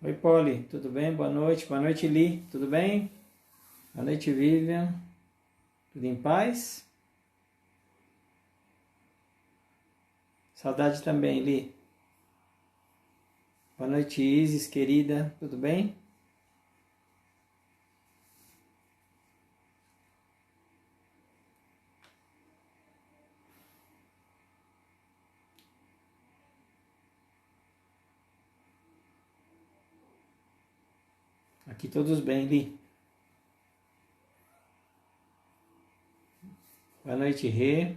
Oi, Polly, tudo bem? Boa noite. Boa noite, Li, tudo bem? Boa noite, Vivian. Tudo em paz? Saudade também, Li. Boa noite, Isis, querida, tudo bem? Aqui todos bem, Li. Boa noite, Rê.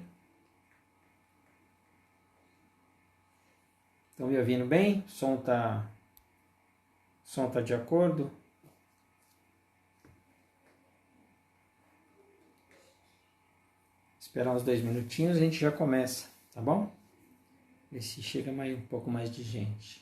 Estão me ouvindo bem? O som tá de acordo? Esperar uns 2 minutinhos e a gente já começa, tá bom? Ver se chega mais um pouco mais de gente.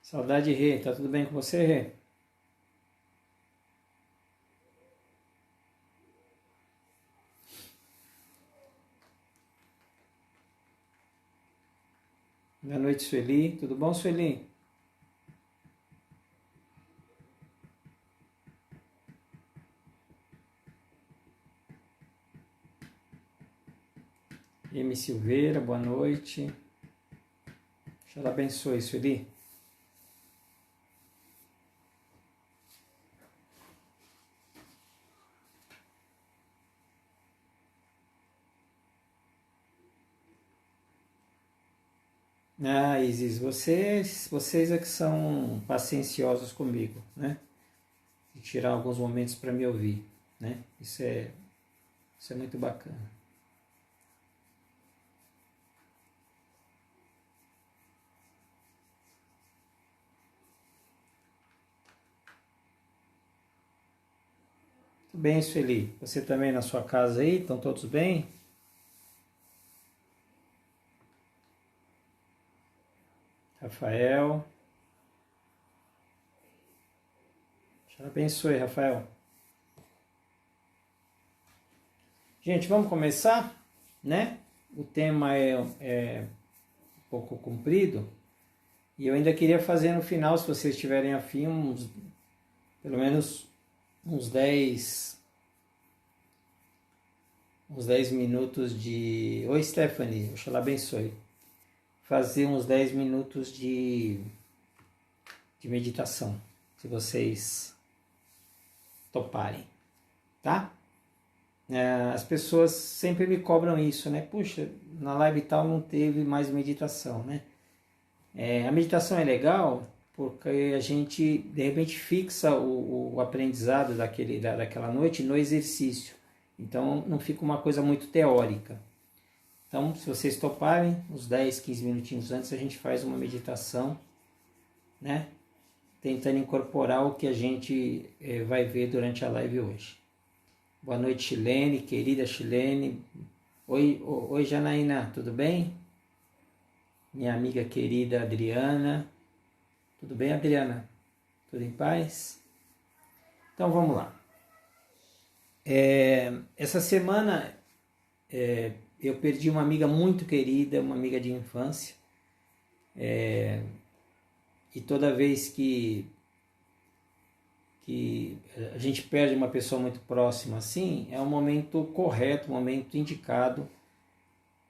Saudade, Rê. Tá tudo bem com você, Rê? Boa noite, Sueli. Tudo bom, Sueli? M. Silveira, boa noite. Deus abençoe, Sueli. Ah, Isis, vocês é que são pacienciosos comigo, né? De tirar alguns momentos para me ouvir, né? Isso é muito bacana. Tudo bem, Sueli? Você também na sua casa aí? Estão todos bem? Rafael. Deus abençoe, Rafael. Gente, vamos começar, né? O tema é um pouco comprido e eu ainda queria fazer no final, se vocês tiverem afim, pelo menos uns 10 minutos de... Oi, Stephanie, Oxalá abençoe. Fazer uns 10 minutos de meditação, se vocês toparem, tá? As pessoas sempre me cobram isso, né? Puxa, na live tal não teve mais meditação, né? A meditação é legal porque a gente, de repente, fixa o aprendizado daquela noite no exercício. Então, não fica uma coisa muito teórica. Então, se vocês toparem, uns 10, 15 minutinhos antes, a gente faz uma meditação, né? Tentando incorporar o que a gente vai ver durante a live hoje. Boa noite, Chilene, querida Chilene. Oi, Janaína, tudo bem? Minha amiga querida Adriana. Tudo bem, Adriana? Tudo em paz? Então, vamos lá. Essa semana eu perdi uma amiga muito querida, uma amiga de infância. E toda vez que a gente perde uma pessoa muito próxima assim, é um momento correto, um momento indicado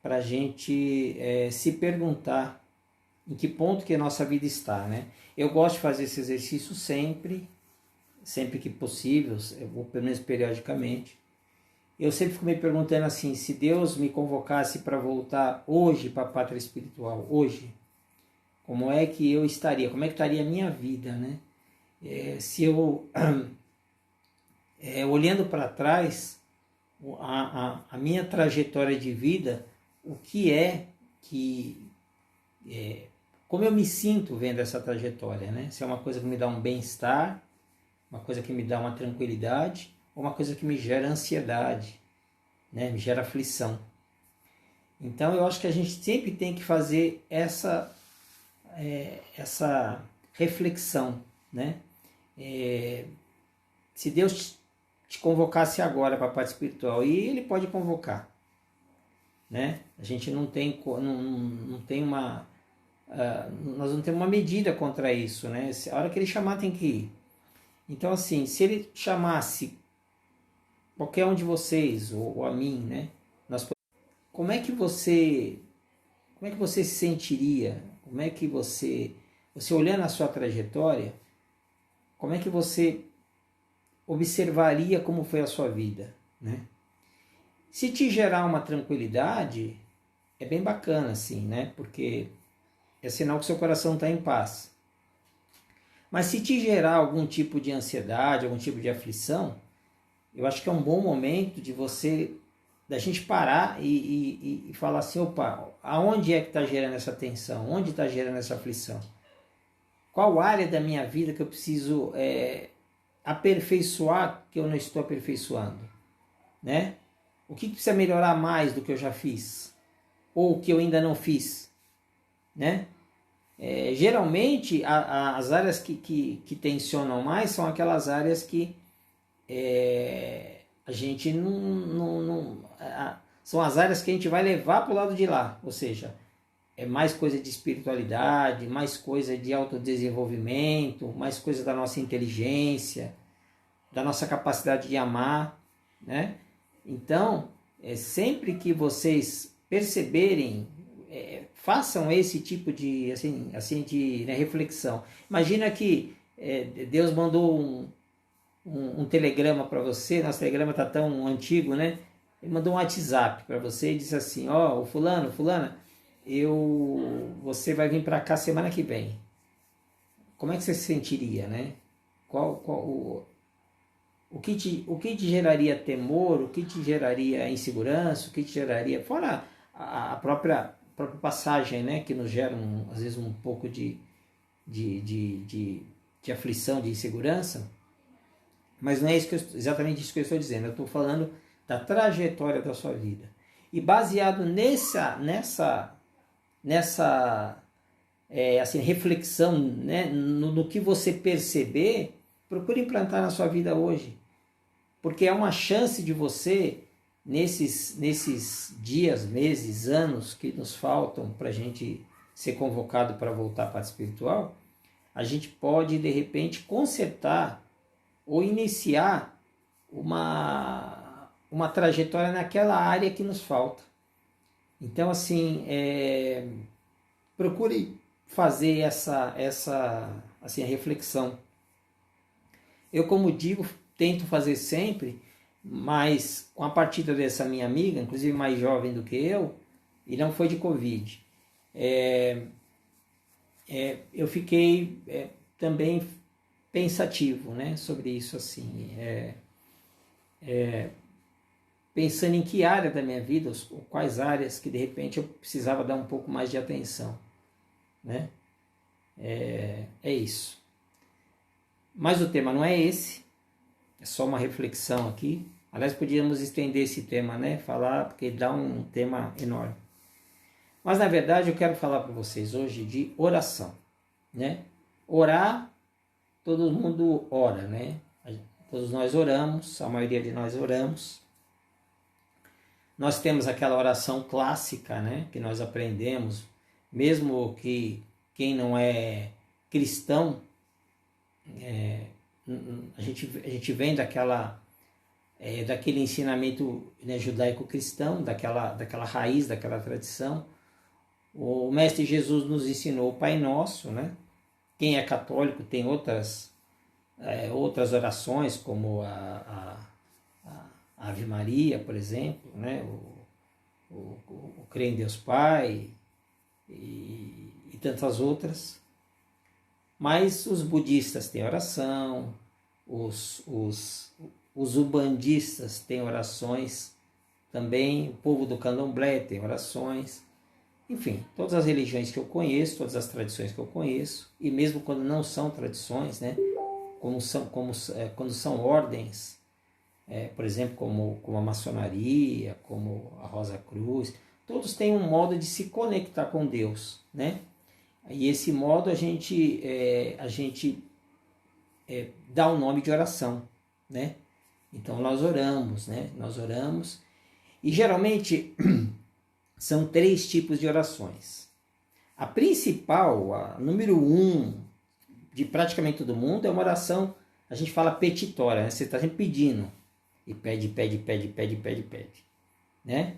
para a gente se perguntar em que ponto que a nossa vida está, né? Eu gosto de fazer esse exercício sempre que possível, ou pelo menos periodicamente. Eu sempre fico me perguntando assim, se Deus me convocasse para voltar hoje para a pátria espiritual, hoje, como é que eu estaria? Como é que estaria a minha vida, né? Se eu, olhando para trás, a minha trajetória de vida, o que como eu me sinto vendo essa trajetória, né? Se é uma coisa que me dá um bem-estar, uma coisa que me dá uma tranquilidade, ou uma coisa que me gera ansiedade, né? Me gera aflição. Então eu acho que a gente sempre tem que fazer essa reflexão, né? Se Deus te convocasse agora para a parte espiritual, e Ele pode convocar, né? A gente não tem uma... nós não temos uma medida contra isso, né? A hora que Ele chamar tem que ir. Então assim, se Ele chamasse qualquer um de vocês, ou a mim, né? Como é que você se sentiria? Como é que você olhando a sua trajetória, como é que você observaria como foi a sua vida, né? Se te gerar uma tranquilidade, é bem bacana, assim, né? Porque é sinal que seu coração está em paz. Mas se te gerar algum tipo de ansiedade, algum tipo de aflição, eu acho que é um bom momento da gente parar e falar assim, opa, aonde é que está gerando essa tensão? Onde está gerando essa aflição? Qual área da minha vida que eu preciso aperfeiçoar que eu não estou aperfeiçoando? Né? O que precisa melhorar mais do que eu já fiz? Ou que eu ainda não fiz? Né? Geralmente, as áreas que tensionam mais são aquelas áreas que a gente são as áreas que a gente vai levar para o lado de lá, ou seja, é mais coisa de espiritualidade, mais coisa de autodesenvolvimento, mais coisa da nossa inteligência, da nossa capacidade de amar, né? Então, sempre que vocês perceberem, façam esse tipo de, de reflexão. Imagina que Deus mandou um telegrama para você, nosso telegrama está tão antigo, né? Ele mandou um WhatsApp para você e disse assim, o fulana, você vai vir para cá semana que vem. Como é que você se sentiria, né? O que te geraria temor, o que te geraria insegurança, o que te geraria... Fora a própria passagem, né? Que nos gera, às vezes, um pouco de aflição, de insegurança. Mas não é exatamente isso que eu estou dizendo. Eu estou falando da trajetória da sua vida. E baseado nessa reflexão, né, no que você perceber, procure implantar na sua vida hoje. Porque é uma chance de você, nesses dias, meses, anos que nos faltam para a gente ser convocado para voltar para a espiritual, a gente pode, de repente, consertar ou iniciar uma trajetória naquela área que nos falta. Então, assim, procure fazer essa reflexão. Eu, como digo, tento fazer sempre, mas com a partida dessa minha amiga, inclusive mais jovem do que eu, e não foi de Covid, eu fiquei também pensativo, né, sobre isso, assim, pensando em que área da minha vida, ou quais áreas que de repente eu precisava dar um pouco mais de atenção, né? É isso. Mas o tema não é esse, é só uma reflexão aqui. Aliás, podíamos estender esse tema, né? Falar, porque dá um tema enorme. Mas na verdade eu quero falar para vocês hoje de oração, né? Orar, todo mundo ora, né? Todos nós oramos, a maioria de nós oramos. Nós temos aquela oração clássica, né? Que nós aprendemos, mesmo que quem não é cristão, a gente vem daquele ensinamento, né, judaico-cristão, daquela raiz, daquela tradição. O Mestre Jesus nos ensinou o Pai Nosso, né? Quem é católico tem outras orações, como a Ave Maria, por exemplo, né? o Creio em Deus Pai e tantas outras. Mas os budistas têm oração, os umbandistas têm orações também, o povo do candomblé tem orações. Enfim, todas as religiões que eu conheço, todas as tradições que eu conheço, e mesmo quando não são tradições, né, quando são ordens, por exemplo, como a maçonaria, como a Rosa Cruz, todos têm um modo de se conectar com Deus, né? E esse modo a gente dá o nome de oração, né? Então nós oramos, né? Nós oramos e geralmente são 3 tipos de orações. A principal, a número 1 de praticamente todo mundo é uma oração, a gente fala petitória, né? Você está sempre pedindo e pede, né?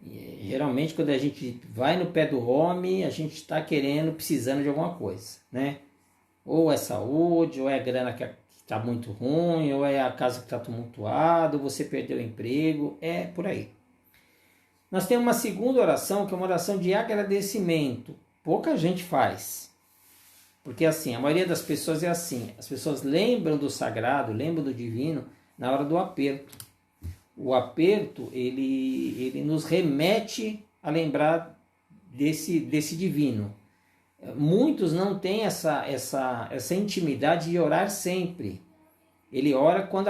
E, geralmente quando a gente vai no pé do homem, a gente está precisando de alguma coisa, né? Ou é saúde, ou é grana que está muito ruim, ou é a casa que está tumultuada, ou você perdeu o emprego, é por aí. Nós temos uma segunda oração, que é uma oração de agradecimento. Pouca gente faz. Porque assim, a maioria das pessoas é assim. As pessoas lembram do sagrado, lembram do divino na hora do aperto. O aperto, ele nos remete a lembrar desse divino. Muitos não têm essa intimidade de orar sempre. Ele ora quando,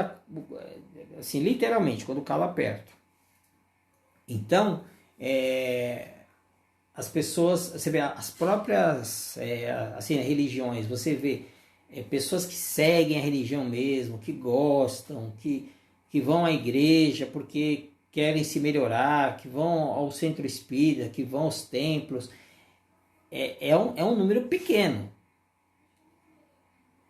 assim, literalmente, quando o calo aperta. Então, as pessoas, você vê as próprias assim, religiões, você vê pessoas que seguem a religião mesmo, que gostam, que vão à igreja porque querem se melhorar, que vão ao centro espírita, que vão aos templos. É um número pequeno.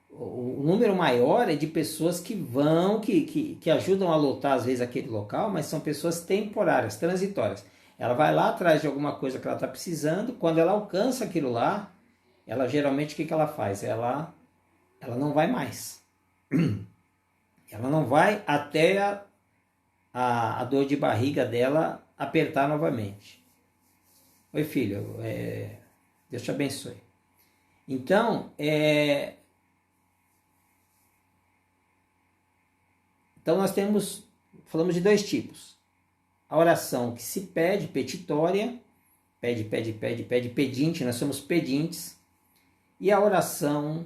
O número maior é de pessoas que vão, que ajudam a lotar às vezes aquele local, mas são pessoas temporárias, transitórias. Ela vai lá atrás de alguma coisa que ela está precisando, quando ela alcança aquilo lá, ela geralmente o que ela faz? Ela não vai mais. Ela não vai até a dor de barriga dela apertar novamente. Oi, filho, Deus te abençoe. Então, então nós falamos de 2 tipos. A oração que se pede, petitória, pede, pedinte, nós somos pedintes. E a oração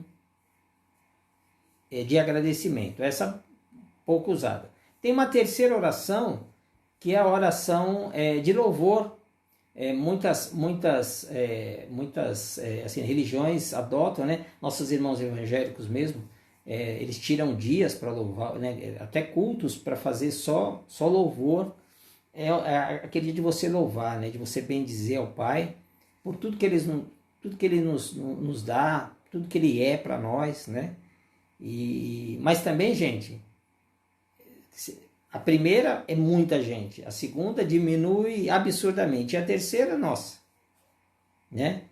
de agradecimento, essa pouco usada. Tem uma terceira oração, que é a oração de louvor. Muitas assim, religiões adotam, né? Nossos irmãos evangélicos mesmo, eles tiram dias para louvar, né? Até cultos para fazer só louvor. É aquele dia de você louvar, né? De você bendizer ao Pai por tudo que Ele nos dá, tudo que Ele é para nós, né? Mas também, gente, a primeira é muita gente, a segunda diminui absurdamente, e a terceira, nossa, né?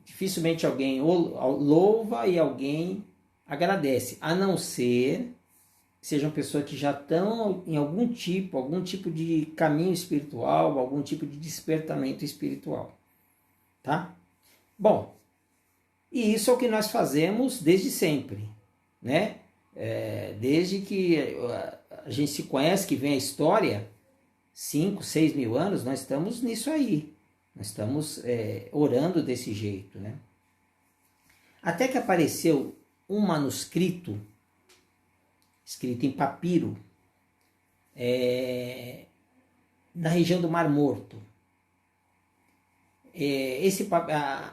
Dificilmente alguém louva e alguém agradece, a não ser que sejam pessoas que já estão em algum tipo de caminho espiritual, algum tipo de despertamento espiritual, tá? Bom, e isso é o que nós fazemos desde sempre, né? Desde que a gente se conhece, que vem a história, 5, 6 mil anos, nós estamos nisso aí. Nós estamos orando desse jeito, né? Até que apareceu um manuscrito, escrito em papiro, na região do Mar Morto.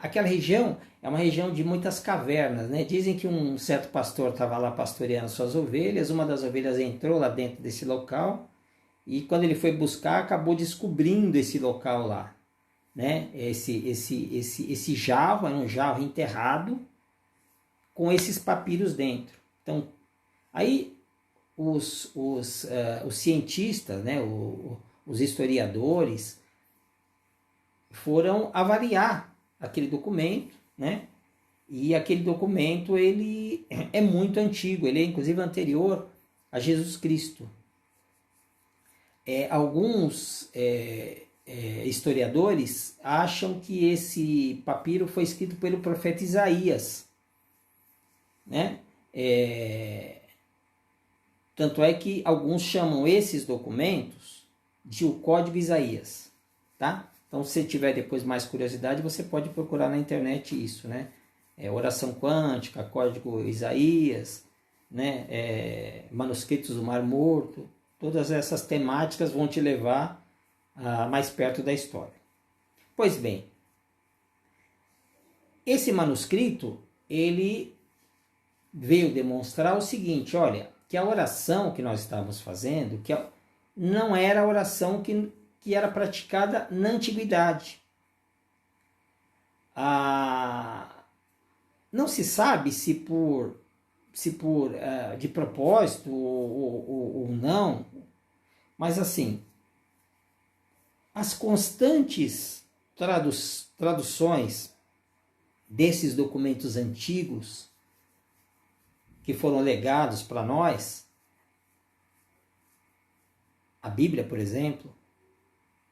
Aquela região é uma região de muitas cavernas, né? Dizem que um certo pastor estava lá pastoreando suas ovelhas, uma das ovelhas entrou lá dentro desse local e quando ele foi buscar acabou descobrindo esse local lá, né? Esse jarro é um jarro enterrado com esses papiros dentro. Então, aí os cientistas, né? Os historiadores foram avaliar aquele documento, né? E aquele documento ele é muito antigo, ele é inclusive anterior a Jesus Cristo. Alguns historiadores acham que esse papiro foi escrito pelo profeta Isaías, né? Tanto é que alguns chamam esses documentos de o Código Isaías, tá? Então, se você tiver depois mais curiosidade, você pode procurar na internet isso, né? Oração quântica, Código Isaías, né, manuscritos do Mar Morto, todas essas temáticas vão te levar mais perto da história. Pois bem, esse manuscrito, ele veio demonstrar o seguinte, olha, que a oração que nós estávamos fazendo, não era a oração que era praticada na antiguidade. Não se sabe se de propósito ou não, mas assim, as constantes traduções desses documentos antigos que foram legados para nós, a Bíblia, por exemplo,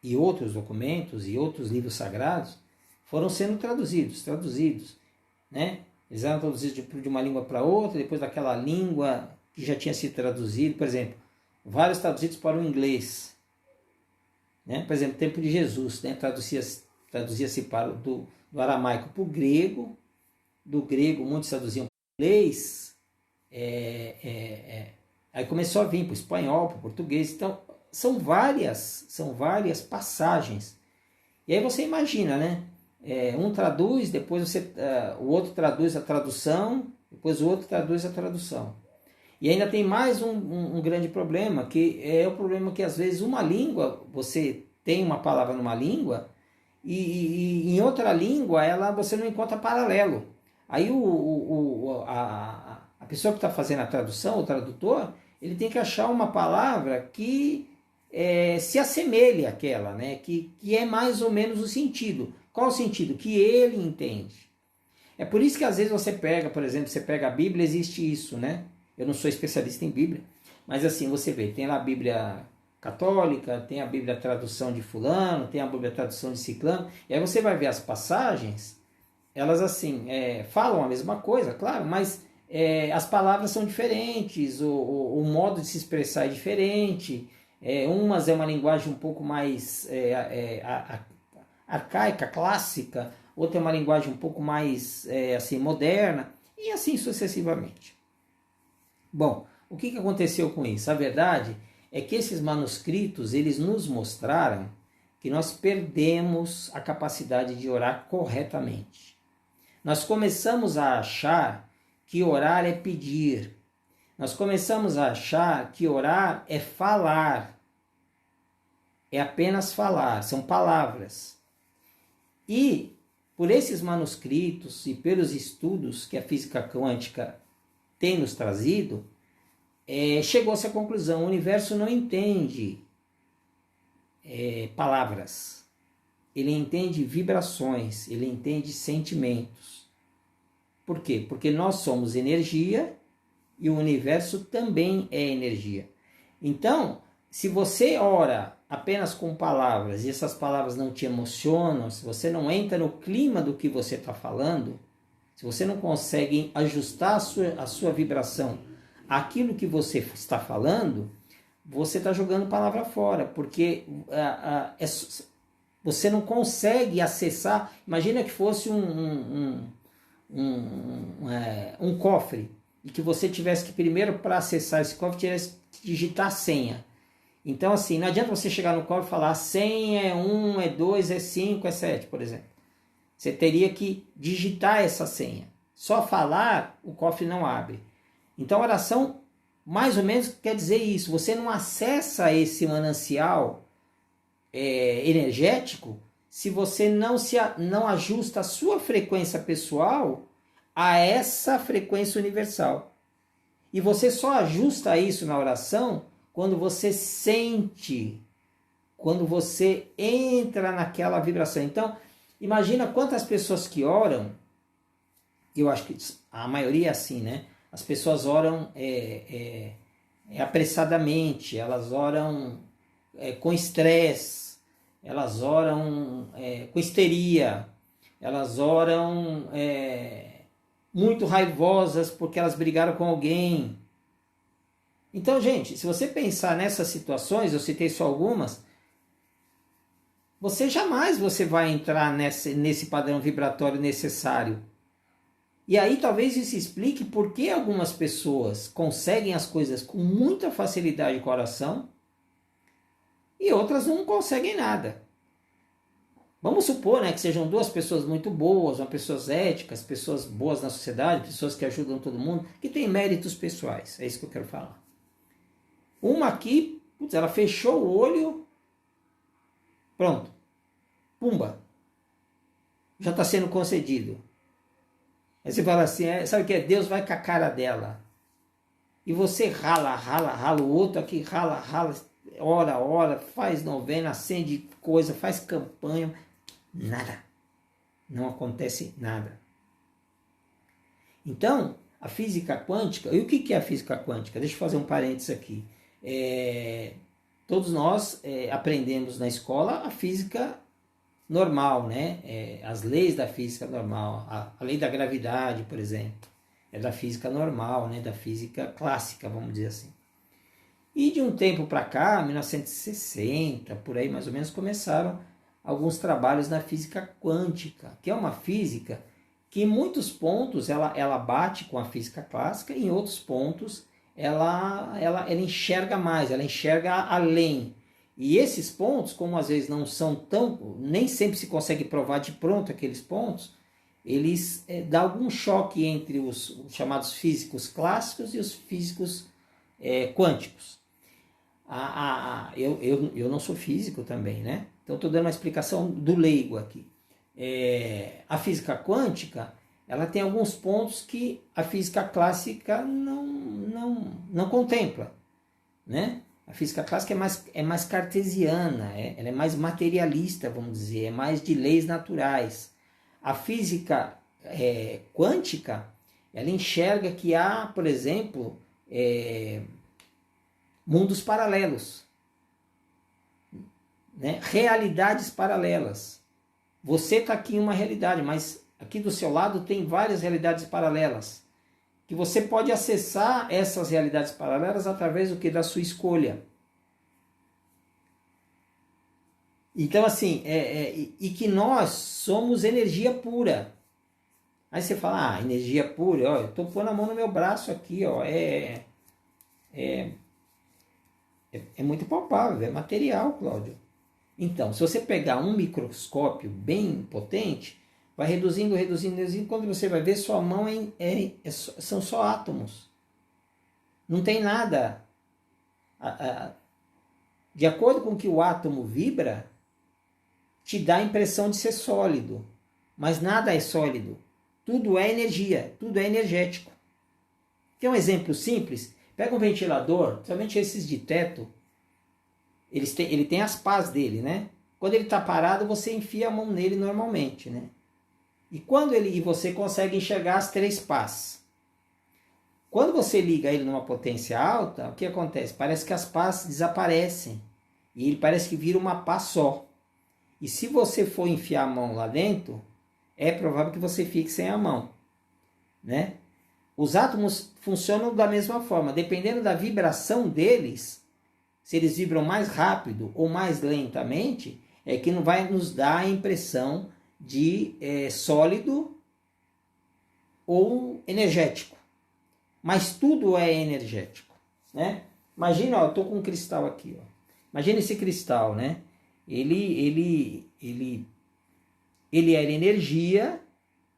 e outros documentos e outros livros sagrados, foram sendo traduzidos, né? Eles eram traduzidos de uma língua para outra, depois daquela língua que já tinha sido traduzida, por exemplo, vários traduzidos para o inglês, né? Por exemplo, o tempo de Jesus, né? Traduzia-se do aramaico para o grego, do grego muitos traduziam para o inglês, aí começou a vir para o espanhol, para o português. Então, são várias passagens. E aí você imagina, né? Um traduz, depois o outro traduz a tradução, depois o outro traduz a tradução. E ainda tem mais um grande problema, que é o problema que às vezes uma língua, você tem uma palavra numa língua, e em outra língua você não encontra paralelo. Aí a pessoa que está fazendo a tradução, o tradutor, ele tem que achar uma palavra que se assemelhe àquela, né? Que é mais ou menos o sentido. Qual o sentido? Que ele entende. É por isso que às vezes você pega, por exemplo, você pega a Bíblia, existe isso, né? Eu não sou especialista em Bíblia, mas assim, você vê, tem lá a Bíblia católica, tem a Bíblia tradução de fulano, tem a Bíblia tradução de ciclano, e aí você vai ver as passagens, elas assim, falam a mesma coisa, claro, mas as palavras são diferentes, o modo de se expressar é diferente, umas é uma linguagem um pouco mais arcaica, clássica, outra é uma linguagem um pouco mais assim, moderna, e assim sucessivamente. Bom, o que aconteceu com isso? A verdade é que esses manuscritos, eles nos mostraram que nós perdemos a capacidade de orar corretamente. Nós começamos a achar que orar é pedir. Nós começamos a achar que orar é falar. É apenas falar, são palavras. E por esses manuscritos e pelos estudos que a física quântica tem nos trazido, chegou-se à conclusão, o universo não entende palavras, ele entende vibrações, ele entende sentimentos. Por quê? Porque nós somos energia e o universo também é energia. Então, se você ora apenas com palavras e essas palavras não te emocionam, se você não entra no clima do que você está falando, se você não consegue ajustar a sua vibração àquilo que você está falando, você está jogando palavra fora, porque você não consegue acessar. Imagina que fosse um cofre, e que você tivesse que primeiro, para acessar esse cofre, tivesse que digitar a senha. Então assim, não adianta você chegar no cofre e falar senha é 1, é 2, é 5, é 7, por exemplo. Você teria que digitar essa senha. Só falar, o cofre não abre. Então a oração, mais ou menos, quer dizer isso. Você não acessa esse manancial energético se você não ajusta a sua frequência pessoal a essa frequência universal. E você só ajusta isso na oração quando você sente, quando você entra naquela vibração. Então, imagina quantas pessoas que oram, eu acho que a maioria é assim, né? As pessoas oram apressadamente, elas oram com estresse, elas oram com histeria, elas oram muito raivosas porque elas brigaram com alguém. Então, gente, se você pensar nessas situações, eu citei só algumas, você jamais vai entrar nesse padrão vibratório necessário. E aí talvez isso explique por que algumas pessoas conseguem as coisas com muita facilidade com a oração e outras não conseguem nada. Vamos supor, né, que sejam duas pessoas muito boas, pessoas éticas, pessoas boas na sociedade, pessoas que ajudam todo mundo, que têm méritos pessoais. É isso que eu quero falar. Uma aqui, putz, ela fechou o olho, pronto, pumba, já está sendo concedido. Aí você fala assim, sabe o que é? Deus vai com a cara dela. E você rala, o outro aqui rala, ora, faz novena, acende coisa, faz campanha, nada. Não acontece nada. Então, a física quântica, e o que é a física quântica? Deixa eu fazer um parênteses aqui. Todos nós aprendemos na escola a física normal, né? As leis da física normal, a lei da gravidade, por exemplo, é da física normal, né? Da física clássica, vamos dizer assim. E de um tempo para cá, 1960, por aí mais ou menos, começaram alguns trabalhos na física quântica, que é uma física que em muitos pontos ela bate com a física clássica, e em outros pontos ela enxerga mais, ela enxerga além. E esses pontos, como às vezes não são tão, nem sempre se consegue provar de pronto aqueles pontos, eles dão algum choque entre os chamados físicos clássicos e os físicos quânticos. Eu não sou físico também, né? Então estou dando uma explicação do leigo aqui. A física quântica, ela tem alguns pontos que a física clássica não contempla, né? A física clássica é mais cartesiana, ela é mais materialista, vamos dizer, é mais de leis naturais. A física quântica, ela enxerga que há, por exemplo, mundos paralelos, né? Realidades paralelas. Você está aqui em uma realidade, mas aqui do seu lado tem várias realidades paralelas, que você pode acessar essas realidades paralelas através do que? Da sua escolha. Então, assim, e que nós somos energia pura. Aí você fala, energia pura, ó, eu estou pondo a mão no meu braço aqui, ó, é muito palpável, é material, Cláudio. Então, se você pegar um microscópio bem potente, vai reduzindo, quando você vai ver, sua mão são só átomos. Não tem nada. De acordo com que o átomo vibra, te dá a impressão de ser sólido. Mas nada é sólido. Tudo é energia, tudo é energético. Quer um exemplo simples? Pega um ventilador, principalmente esses de teto, ele tem as pás dele, né? Quando ele está parado, você enfia a mão nele normalmente, né? E você consegue enxergar as 3 pás. Quando você liga ele numa potência alta, o que acontece? Parece que as pás desaparecem. E ele parece que vira uma pá só. E se você for enfiar a mão lá dentro, é provável que você fique sem a mão, né? Os átomos funcionam da mesma forma. Dependendo da vibração deles, se eles vibram mais rápido ou mais lentamente, é que não vai nos dar a impressão de sólido ou energético. Mas tudo é energético, né? Imagina, eu estou com um cristal aqui, ó. Imagina esse cristal, né? Ele era energia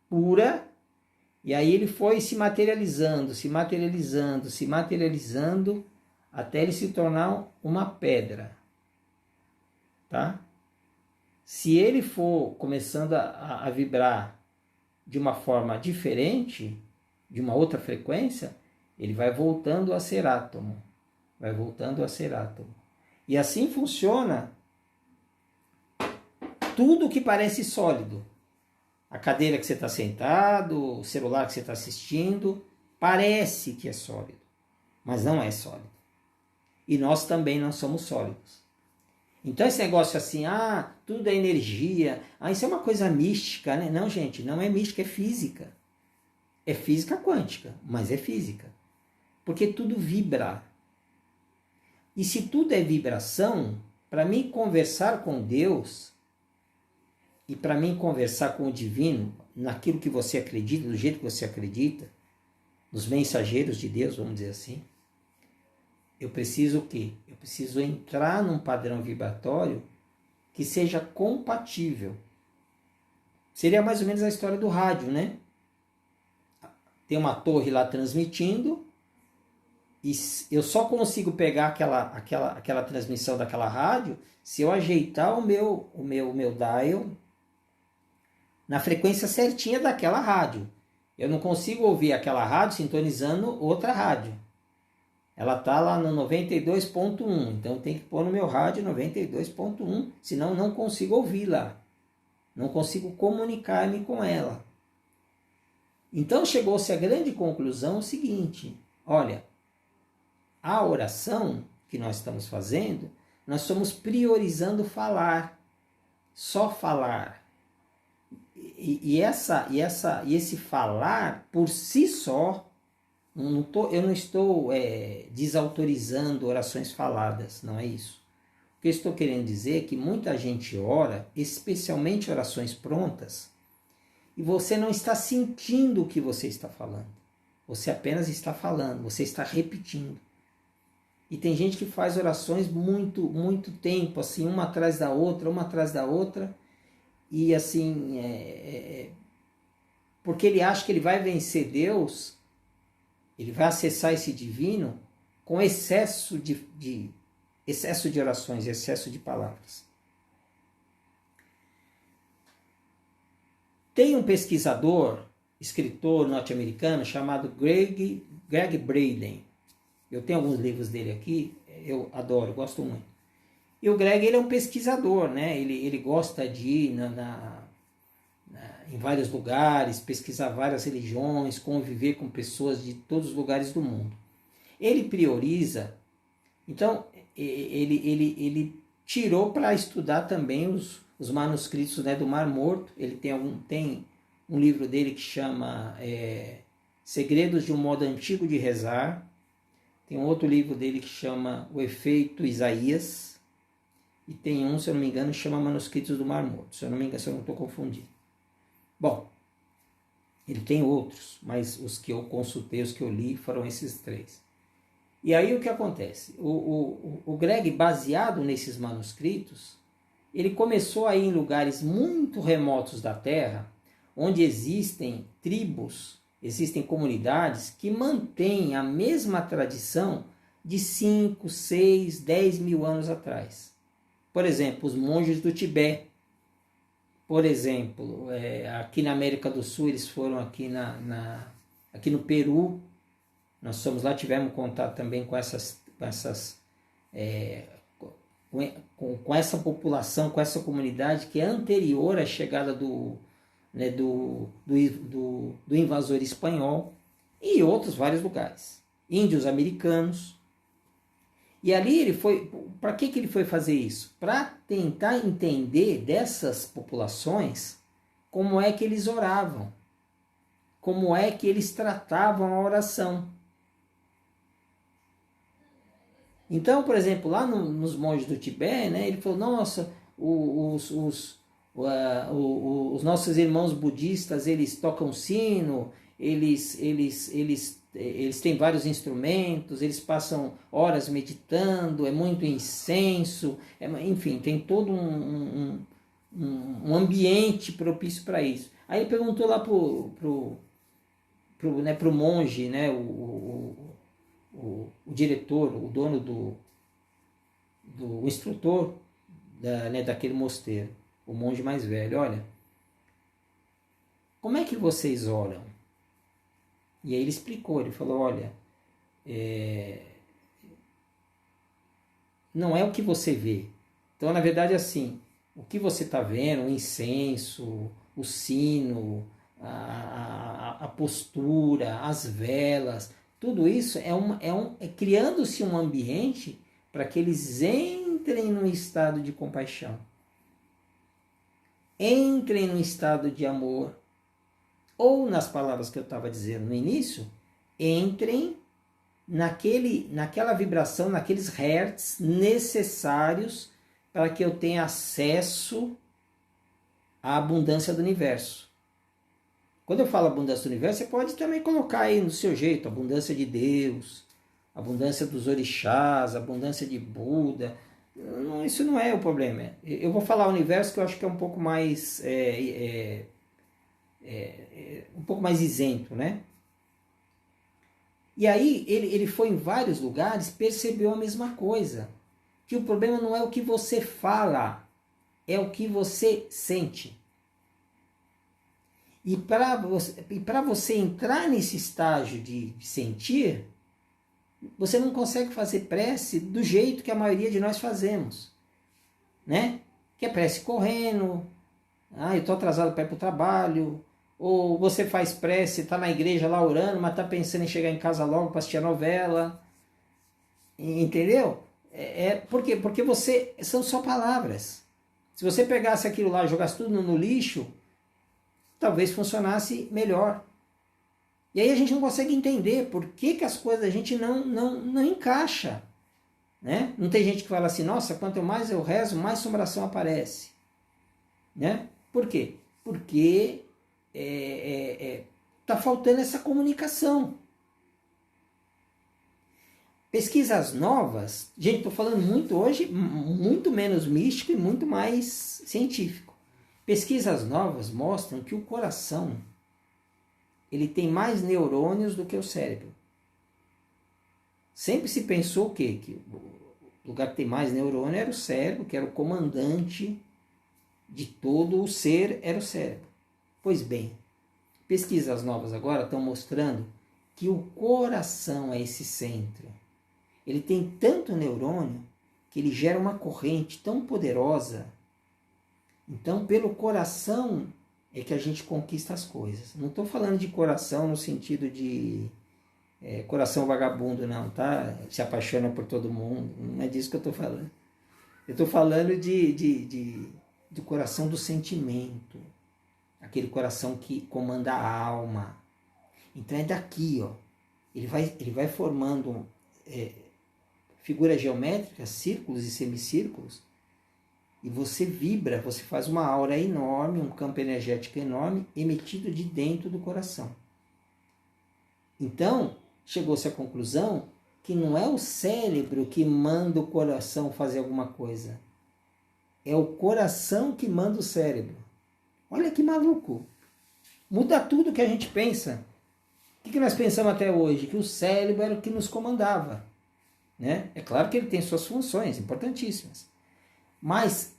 pura, e aí ele foi se materializando, até ele se tornar uma pedra, tá? Se ele for começando a vibrar de uma forma diferente, de uma outra frequência, ele vai voltando a ser átomo. E assim funciona tudo que parece sólido. A cadeira que você está sentado, o celular que você está assistindo, parece que é sólido, mas não é sólido. E nós também não somos sólidos. Então esse negócio assim, tudo é energia, isso é uma coisa mística, né? Não, gente, não é mística, é física. É física quântica, mas é física. Porque tudo vibra. E se tudo é vibração, para mim conversar com Deus e para mim conversar com o divino, naquilo que você acredita, do jeito que você acredita, nos mensageiros de Deus, vamos dizer assim, eu preciso o quê? Eu preciso entrar num padrão vibratório que seja compatível. Seria mais ou menos a história do rádio, né? Tem uma torre lá transmitindo e eu só consigo pegar aquela transmissão daquela rádio se eu ajeitar o meu dial na frequência certinha daquela rádio. Eu não consigo ouvir aquela rádio sintonizando outra rádio. Ela está lá no 92.1, então tem que pôr no meu rádio 92.1, senão não consigo ouvir lá. Não consigo comunicar-me com ela. Então chegou-se à grande conclusão o seguinte: olha, a oração que nós estamos fazendo, nós estamos priorizando falar, só falar. E esse falar por si só, eu não estou desautorizando orações faladas, não é isso. O que eu estou querendo dizer é que muita gente ora, especialmente orações prontas, e você não está sentindo o que você está falando. Você apenas está falando, você está repetindo. E tem gente que faz orações muito tempo, assim, uma atrás da outra, e assim, porque ele acha que ele vai vencer Deus, ele vai acessar esse divino com excesso de orações, excesso de palavras. Tem um pesquisador, escritor norte-americano chamado Greg Braden. Eu tenho alguns livros dele aqui, eu adoro, gosto muito. E o Greg, ele é um pesquisador, né? Ele gosta de ir em vários lugares, pesquisar várias religiões, conviver com pessoas de todos os lugares do mundo. Ele prioriza, então ele tirou para estudar também os manuscritos, né, do Mar Morto. Ele tem um livro dele que chama Segredos de um Modo Antigo de Rezar. Tem um outro livro dele que chama O Efeito Isaías. E tem um, se eu não me engano, que chama Manuscritos do Mar Morto. Se eu não estou confundindo. Bom, ele tem outros, mas os que eu consultei, os que eu li, foram esses 3. E aí o que acontece? O Greg, baseado nesses manuscritos, ele começou a ir em lugares muito remotos da Terra, onde existem tribos, existem comunidades que mantêm a mesma tradição de 5, 6, 10 mil anos atrás. Por exemplo, os monges do Tibete. Por exemplo, aqui na América do Sul, eles foram aqui no Peru. Nós fomos lá, tivemos contato também com essa população, com essa comunidade que é anterior à chegada do invasor espanhol, e outros vários lugares. Índios americanos. E ali ele foi, para que ele foi fazer isso? Para tentar entender dessas populações como é que eles oravam, como é que eles tratavam a oração. Então, por exemplo, lá nos monges do Tibete, né, ele falou, nossa, os nossos irmãos budistas, eles tocam sino, eles têm vários instrumentos, eles passam horas meditando, é muito incenso, enfim, tem todo um ambiente propício para isso. Aí ele perguntou lá pro monge, né, o diretor, o dono do instrutor daquele mosteiro, o monge mais velho, olha, como é que vocês oram? E aí ele explicou, ele falou, olha, não é o que você vê. Então, na verdade, assim, o que você está vendo, o incenso, o sino, a postura, as velas, tudo isso é criando-se um ambiente para que eles entrem num estado de compaixão, entrem num estado de amor, ou nas palavras que eu estava dizendo no início, entrem naquela vibração, naqueles hertz necessários para que eu tenha acesso à abundância do universo. Quando eu falo abundância do universo, você pode também colocar aí no seu jeito, abundância de Deus, abundância dos orixás, abundância de Buda. Não, isso não é o problema. Eu vou falar universo que eu acho que é um pouco mais um pouco mais isento, né? E aí ele foi em vários lugares, percebeu a mesma coisa, que o problema não é o que você fala, é o que você sente. E para você entrar nesse estágio de sentir, você não consegue fazer prece do jeito que a maioria de nós fazemos, né? Que é prece correndo, eu estou atrasado para ir para o trabalho, ou você faz prece, está na igreja lá orando, mas está pensando em chegar em casa logo para assistir a novela, entendeu? Por quê? Porque são só palavras. Se você pegasse aquilo lá e jogasse tudo no lixo, talvez funcionasse melhor. E aí a gente não consegue entender por que as coisas a gente não encaixa. Né? Não tem gente que fala assim, nossa, quanto mais eu rezo, mais assombração aparece. Né? Por quê? Porque tá faltando essa comunicação. Pesquisas novas, gente, estou falando muito hoje, muito menos místico e muito mais científico. Pesquisas novas mostram que o coração ele tem mais neurônios do que o cérebro. Sempre se pensou o quê? Que o lugar que tem mais neurônio era o cérebro, que era o comandante de todo o ser, era o cérebro. Pois bem, pesquisas novas agora estão mostrando que o coração é esse centro. Ele tem tanto neurônio que ele gera uma corrente tão poderosa. Então, pelo coração é que a gente conquista as coisas. Não estou falando de coração no sentido de coração vagabundo, não, tá? Se apaixona por todo mundo. Não é disso que eu estou falando. Eu estou falando do coração do sentimento. Aquele coração que comanda a alma. Então é daqui, ó. Ele vai formando figuras geométricas, círculos e semicírculos, e você vibra, você faz uma aura enorme, um campo energético enorme, emitido de dentro do coração. Então, chegou-se à conclusão que não é o cérebro que manda o coração fazer alguma coisa. É o coração que manda o cérebro. Olha que maluco. Muda tudo que a gente pensa. O que nós pensamos até hoje? Que o cérebro era o que nos comandava. Né? É claro que ele tem suas funções importantíssimas. Mas,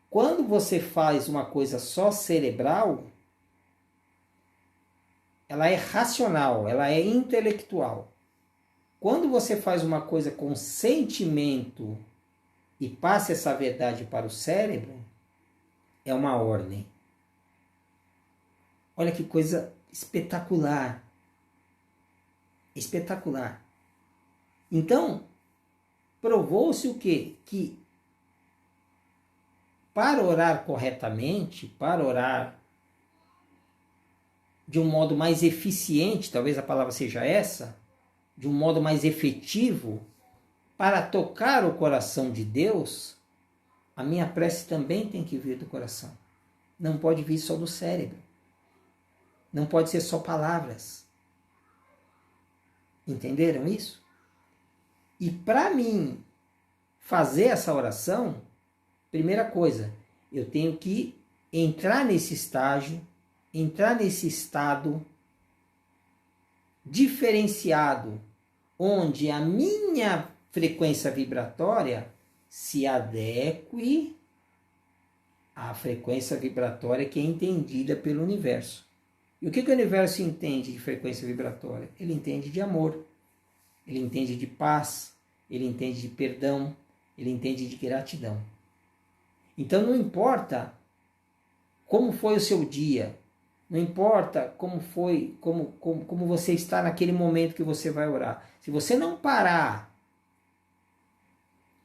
quando você faz uma coisa só cerebral, ela é racional, ela é intelectual. Quando você faz uma coisa com sentimento e passa essa verdade para o cérebro, é uma ordem. Olha que coisa espetacular. Espetacular. Então, provou-se o quê? Que para orar corretamente, para orar de um modo mais eficiente, talvez a palavra seja essa, de um modo mais efetivo, para tocar o coração de Deus, a minha prece também tem que vir do coração. Não pode vir só do cérebro. Não pode ser só palavras. Entenderam isso? E para mim fazer essa oração, primeira coisa, eu tenho que entrar nesse estágio, entrar nesse estado diferenciado, onde a minha frequência vibratória se adeque à frequência vibratória que é entendida pelo universo. E o que o universo entende de frequência vibratória? Ele entende de amor, ele entende de paz, ele entende de perdão, ele entende de gratidão. Então não importa como foi o seu dia, não importa como foi, como você está naquele momento que você vai orar. Se você não parar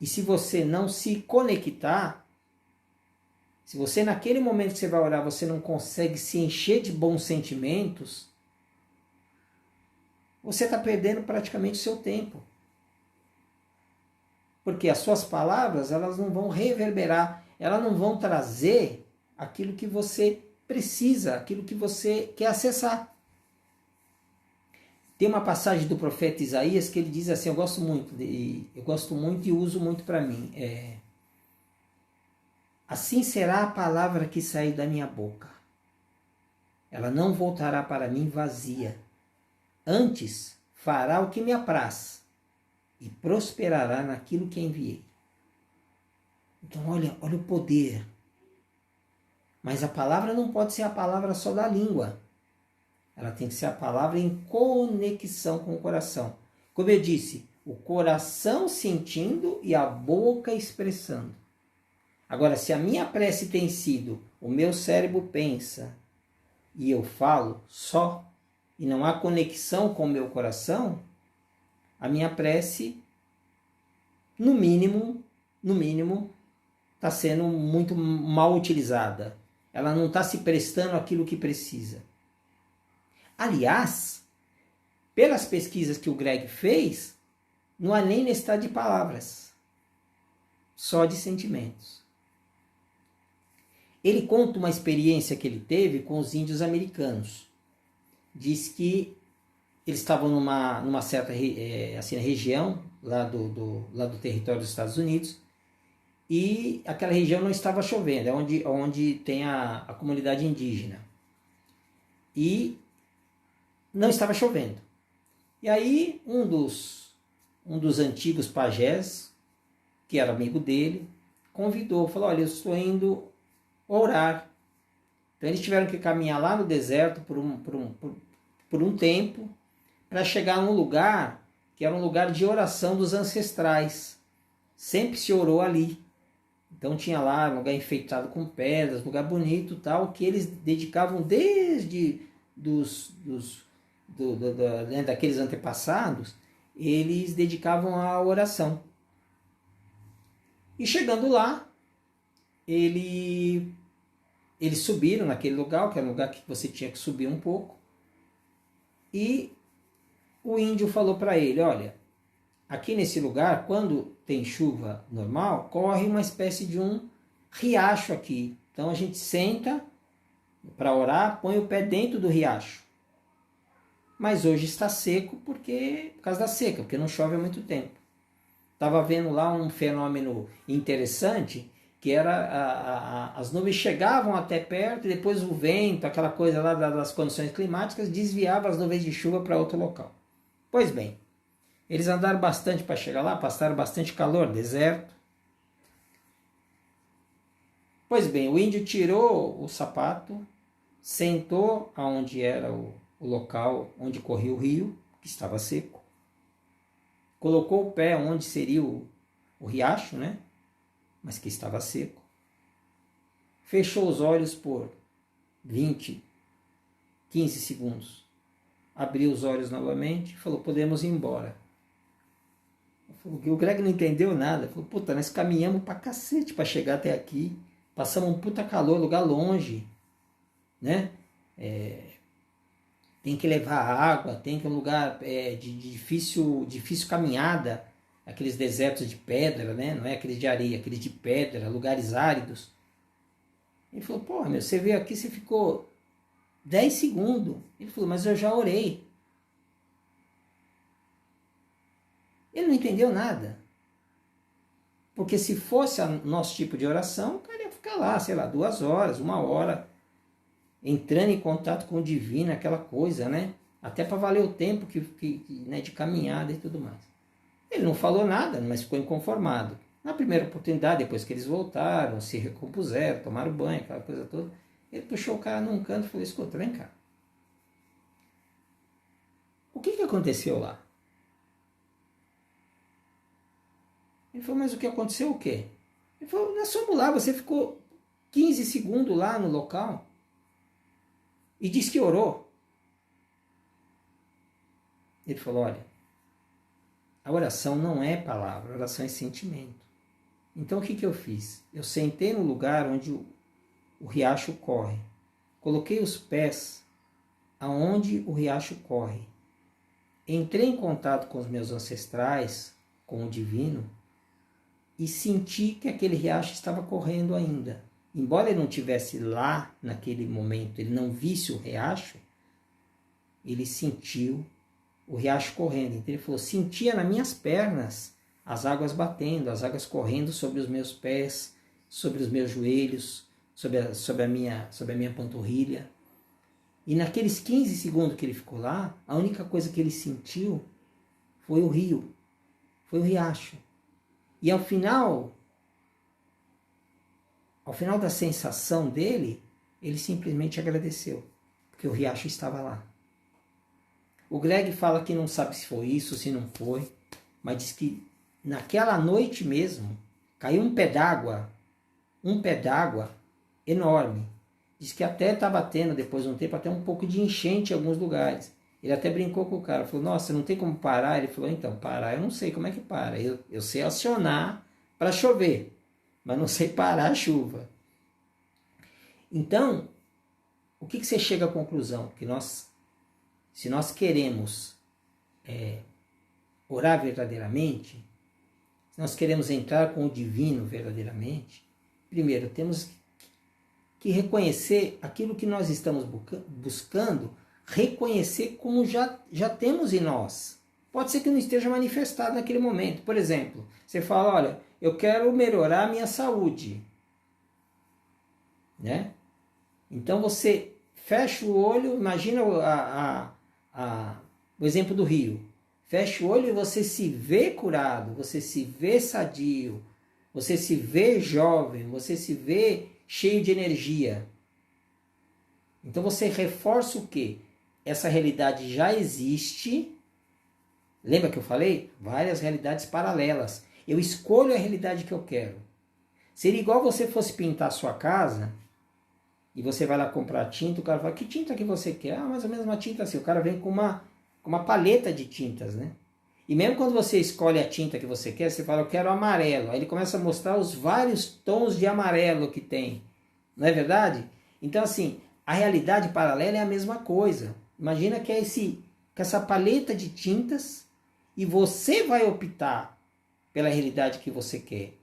e se você não se conectar, se você naquele momento que você vai orar, você não consegue se encher de bons sentimentos, você está perdendo praticamente o seu tempo. Porque as suas palavras, elas não vão reverberar, elas não vão trazer aquilo que você precisa, aquilo que você quer acessar. Tem uma passagem do profeta Isaías que ele diz assim, eu gosto muito e uso muito para mim. Assim será a palavra que sair da minha boca. Ela não voltará para mim vazia. Antes fará o que me apraz e prosperará naquilo que enviei. Então olha o poder. Mas a palavra não pode ser a palavra só da língua. Ela tem que ser a palavra em conexão com o coração. Como eu disse, o coração sentindo e a boca expressando. Agora, se a minha prece tem sido, o meu cérebro pensa e eu falo só, e não há conexão com o meu coração, a minha prece, no mínimo, está sendo muito mal utilizada. Ela não está se prestando aquilo que precisa. Aliás, pelas pesquisas que o Greg fez, não há nem necessidade de palavras, só de sentimentos. Ele conta uma experiência que ele teve com os índios americanos. Diz que eles estavam numa certa assim, região lá do território dos Estados Unidos e aquela região não estava chovendo, é onde tem a comunidade indígena. E não estava chovendo. E aí um dos antigos pajés, que era amigo dele, convidou, falou, olha, eu estou indo orar. Então eles tiveram que caminhar lá no deserto por um tempo para chegar num lugar que era um lugar de oração dos ancestrais. Sempre se orou ali. Então tinha lá um lugar enfeitado com pedras, lugar bonito, tal, que eles dedicavam desde daqueles antepassados, eles dedicavam à oração. E chegando lá, eles subiram naquele lugar, que era um lugar que você tinha que subir um pouco, e o índio falou para ele, olha, aqui nesse lugar, quando tem chuva normal, corre uma espécie de um riacho aqui. Então a gente senta para orar, põe o pé dentro do riacho. Mas hoje está seco por causa da seca, porque não chove há muito tempo. Estava vendo lá um fenômeno interessante, que era as nuvens chegavam até perto e depois o vento, aquela coisa lá das condições climáticas, desviava as nuvens de chuva para outro local. Pois bem, eles andaram bastante para chegar lá, passaram bastante calor, deserto. Pois bem, o índio tirou o sapato, sentou aonde era o local onde corria o rio, que estava seco, colocou o pé onde seria o riacho, né? Mas que estava seco. Fechou os olhos por 20, 15 segundos. Abriu os olhos novamente e falou, podemos ir embora. O Greg não entendeu nada. Falou, puta, nós caminhamos pra cacete pra chegar até aqui. Passamos um puta calor, lugar longe, né? Tem que levar água, tem que um lugar de difícil caminhada, aqueles desertos de pedra, né? Não é aqueles de areia, aqueles de pedra, lugares áridos. Ele falou, porra, meu, você veio aqui, você ficou 10 segundos. Ele falou, mas eu já orei. Ele não entendeu nada. Porque se fosse o nosso tipo de oração, o cara ia ficar lá, sei lá, 2 horas, 1 hora, entrando em contato com o divino, aquela coisa, né? Até para valer o tempo né, de caminhada e tudo mais. Ele não falou nada, mas ficou inconformado. Na primeira oportunidade, depois que eles voltaram, se recompuseram, tomaram banho, aquela coisa toda, ele puxou o cara num canto e falou, escuta, vem cá. O que aconteceu lá? Ele falou, mas o que aconteceu o quê? Ele falou, nós fomos lá, você ficou 15 segundos lá no local e disse que orou. Ele falou, olha, a oração não é palavra, a oração é sentimento. Então o que eu fiz? Eu sentei no lugar onde o riacho corre. Coloquei os pés aonde o riacho corre. Entrei em contato com os meus ancestrais, com o divino, e senti que aquele riacho estava correndo ainda. embora ele não estivesse lá naquele momento, ele não visse o riacho, ele sentiu o riacho correndo. Então ele falou, sentia nas minhas pernas as águas batendo, as águas correndo sobre os meus pés, sobre os meus joelhos, sobre a minha panturrilha. E naqueles 15 segundos que ele ficou lá, a única coisa que ele sentiu foi o rio, foi o riacho. E ao final da sensação dele, ele simplesmente agradeceu, porque o riacho estava lá. O Greg fala que não sabe se foi isso, se não foi, mas diz que naquela noite mesmo, caiu um pé d'água enorme. Diz que até estava tendo, depois de um tempo, até um pouco de enchente em alguns lugares. Ele até brincou com o cara, falou, nossa, não tem como parar? Ele falou, então, parar eu não sei como é que para. Eu sei acionar para chover, mas não sei parar a chuva. Então, o que você chega à conclusão? Que se nós queremos orar verdadeiramente, se nós queremos entrar com o divino verdadeiramente, primeiro temos que reconhecer aquilo que nós estamos buscando, reconhecer como já temos em nós. Pode ser que não esteja manifestado naquele momento. Por exemplo, você fala, olha, eu quero melhorar a minha saúde. Né? Então você fecha o olho, imagina o exemplo do rio. Fecha o olho e você se vê curado, você se vê sadio, você se vê jovem, você se vê cheio de energia. Então você reforça o quê? Essa realidade já existe. Lembra que eu falei? Várias realidades paralelas. Eu escolho a realidade que eu quero. Seria igual você fosse pintar a sua casa e você vai lá comprar tinta, o cara fala, que tinta que você quer? Ah, mais ou menos uma tinta assim. O cara vem com uma paleta de tintas, né? E mesmo quando você escolhe a tinta que você quer, você fala, eu quero amarelo. Aí ele começa a mostrar os vários tons de amarelo que tem. Não é verdade? Então, assim, a realidade paralela é a mesma coisa. Imagina que é com essa paleta de tintas e você vai optar pela realidade que você quer.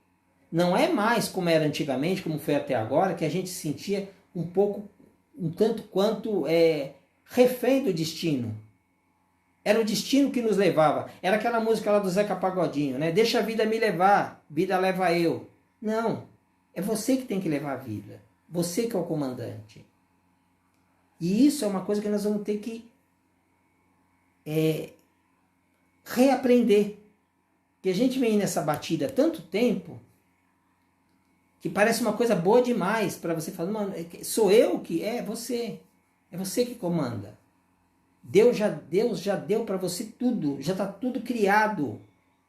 Não é mais como era antigamente, como foi até agora, que a gente se sentia um tanto quanto refém do destino. Era o destino que nos levava. Era aquela música lá do Zeca Pagodinho, né? Deixa a vida me levar, vida leva eu. Não, é você que tem que levar a vida. Você que é o comandante. E isso é uma coisa que nós vamos ter que reaprender. Que a gente vem nessa batida há tanto tempo que parece uma coisa boa demais para você falar, mano, sou eu que... É você que comanda. Deus já deu para você tudo, já está tudo criado.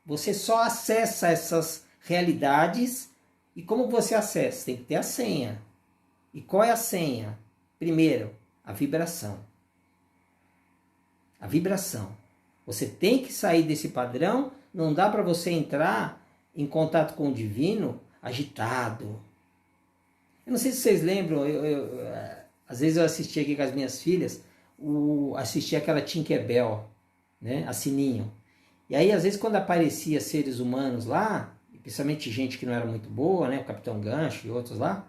Você só acessa essas realidades. E como você acessa? Tem que ter a senha. E qual é a senha? Primeiro, a vibração. A vibração. Você tem que sair desse padrão, não dá para você entrar em contato com o divino agitado. Eu não sei se vocês lembram, às vezes eu assisti aqui com as minhas filhas, assisti aquela Tinkerbell, né, a Sininho. E aí, às vezes, quando aparecia seres humanos lá, principalmente gente que não era muito boa, né, o Capitão Gancho e outros lá,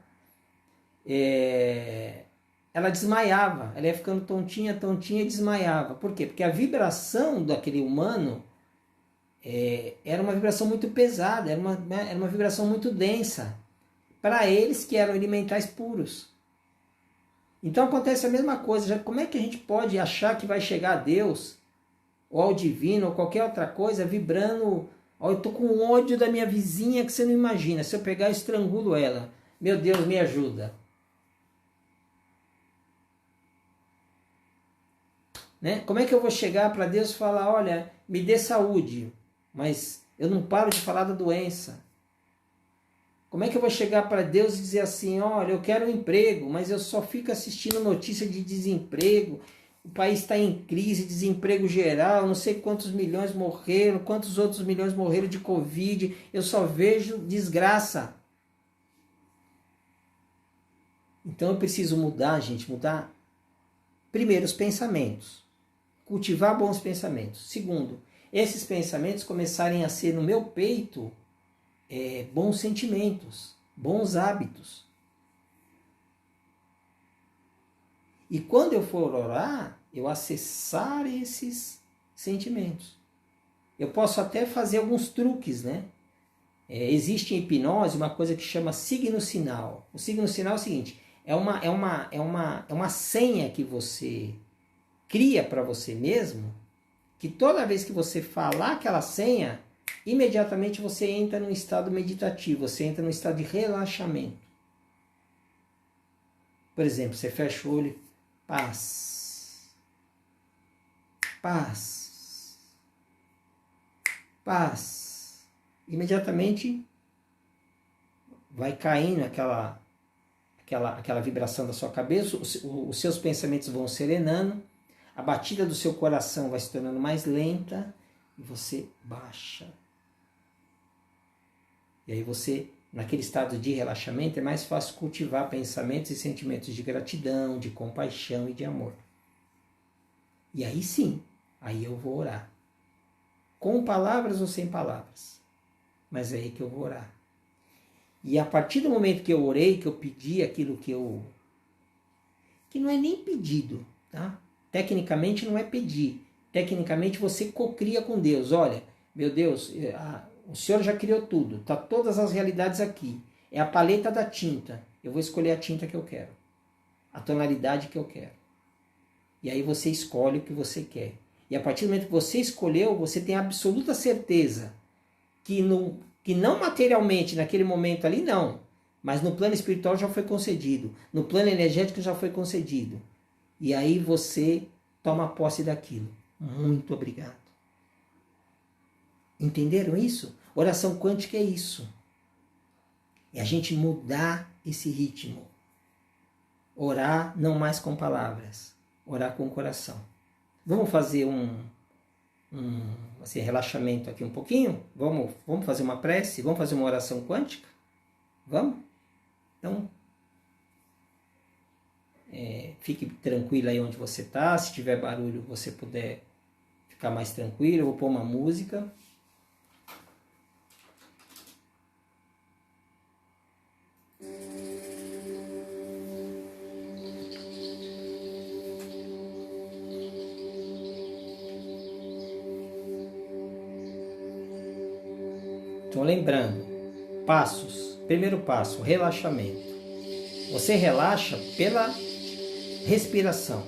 ela desmaiava, ela ia ficando tontinha e desmaiava. Por quê? Porque a vibração daquele humano era uma vibração muito pesada, era uma vibração muito densa, para eles que eram elementais puros. Então acontece a mesma coisa. Como é que a gente pode achar que vai chegar a Deus, ou ao divino, ou qualquer outra coisa, vibrando, eu estou com ódio da minha vizinha que você não imagina, se eu pegar eu estrangulo ela. Meu Deus, me ajuda. Né? Como é que eu vou chegar para Deus e falar, olha, me dê saúde, mas eu não paro de falar da doença? Como é que eu vou chegar para Deus e dizer assim, olha, eu quero um emprego, mas eu só fico assistindo notícia de desemprego, o país está em crise, desemprego geral, não sei quantos milhões morreram, quantos outros milhões morreram de Covid, eu só vejo desgraça. Então eu preciso mudar, gente, mudar primeiro os pensamentos, cultivar bons pensamentos. Segundo, esses pensamentos começarem a ser no meu peito bons sentimentos, bons hábitos. E quando eu for orar, eu acessar esses sentimentos. Eu posso até fazer alguns truques, né? Existe em hipnose uma coisa que chama signo-sinal. O signo-sinal é o seguinte, é uma senha que você cria para você mesmo, que toda vez que você falar aquela senha, imediatamente você entra num estado meditativo, você entra num estado de relaxamento. Por exemplo, você fecha o olho, paz, paz, paz. Imediatamente vai caindo aquela vibração da sua cabeça, os seus pensamentos vão serenando, a batida do seu coração vai se tornando mais lenta e você baixa. E aí você, naquele estado de relaxamento, é mais fácil cultivar pensamentos e sentimentos de gratidão, de compaixão e de amor. E aí sim, aí eu vou orar. Com palavras ou sem palavras. Mas é aí que eu vou orar. E a partir do momento que eu orei, que eu pedi aquilo que não é nem pedido, tá? Tecnicamente não é pedir. Tecnicamente você cocria com Deus. Olha, meu Deus, o Senhor já criou tudo. Tá todas as realidades aqui. É a paleta da tinta. Eu vou escolher a tinta que eu quero. A tonalidade que eu quero. E aí você escolhe o que você quer. E a partir do momento que você escolheu, você tem absoluta certeza que não materialmente, naquele momento ali, não. Mas no plano espiritual já foi concedido. No plano energético já foi concedido. E aí você toma posse daquilo. Muito obrigado. Entenderam isso? Oração quântica é isso. É a gente mudar esse ritmo. Orar não mais com palavras. Orar com o coração. Vamos fazer assim, relaxamento aqui um pouquinho? Vamos fazer uma prece? Vamos fazer uma oração quântica? Vamos? Então, fique tranquilo aí onde você está. Se tiver barulho, você puder ficar mais tranquilo. Eu vou pôr uma música. Então, lembrando, passos. Primeiro passo, relaxamento. Você relaxa pela respiração.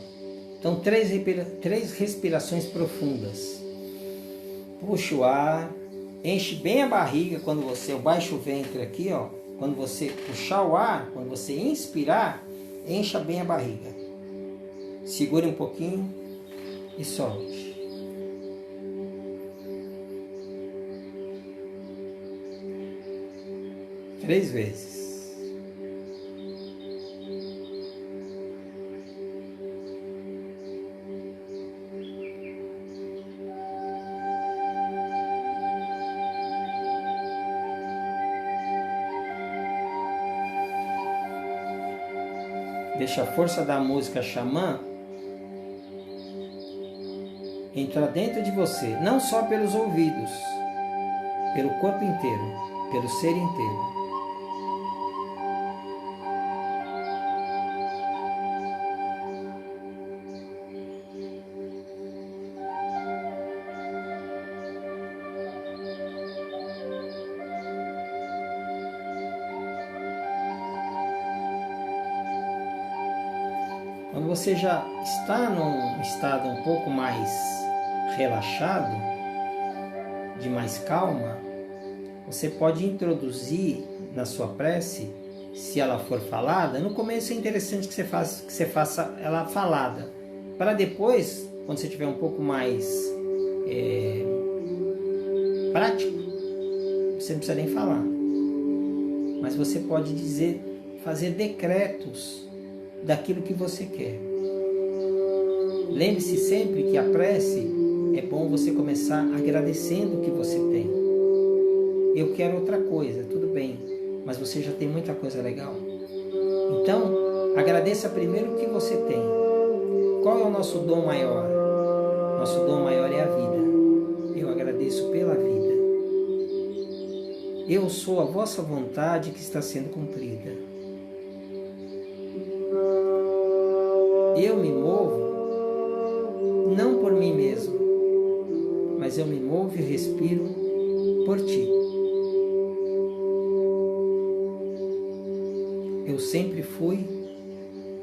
Então, três respirações profundas. Puxa o ar, enche bem a barriga quando você baixa o ventre aqui, ó. Quando você puxar o ar, quando você inspirar, encha bem a barriga. Segure um pouquinho e solte. Três vezes. Deixa a força da música xamã entrar dentro de você, não só pelos ouvidos, pelo corpo inteiro, pelo ser inteiro. Quando você já está num estado um pouco mais relaxado, de mais calma, você pode introduzir na sua prece, se ela for falada, no começo é interessante que você faça ela falada, para depois, quando você tiver um pouco mais prático, você não precisa nem falar. Mas você pode fazer decretos daquilo que você quer. Lembre-se sempre que a prece é bom você começar agradecendo o que você tem. Eu quero outra coisa, tudo bem, mas você já tem muita coisa legal. Então, agradeça primeiro o que você tem. Qual é o nosso dom maior? Nosso dom maior é a vida. Eu agradeço pela vida. Eu sou a vossa vontade que está sendo cumprida. Eu me movo não por mim mesmo, mas eu me movo e respiro por ti. Eu sempre fui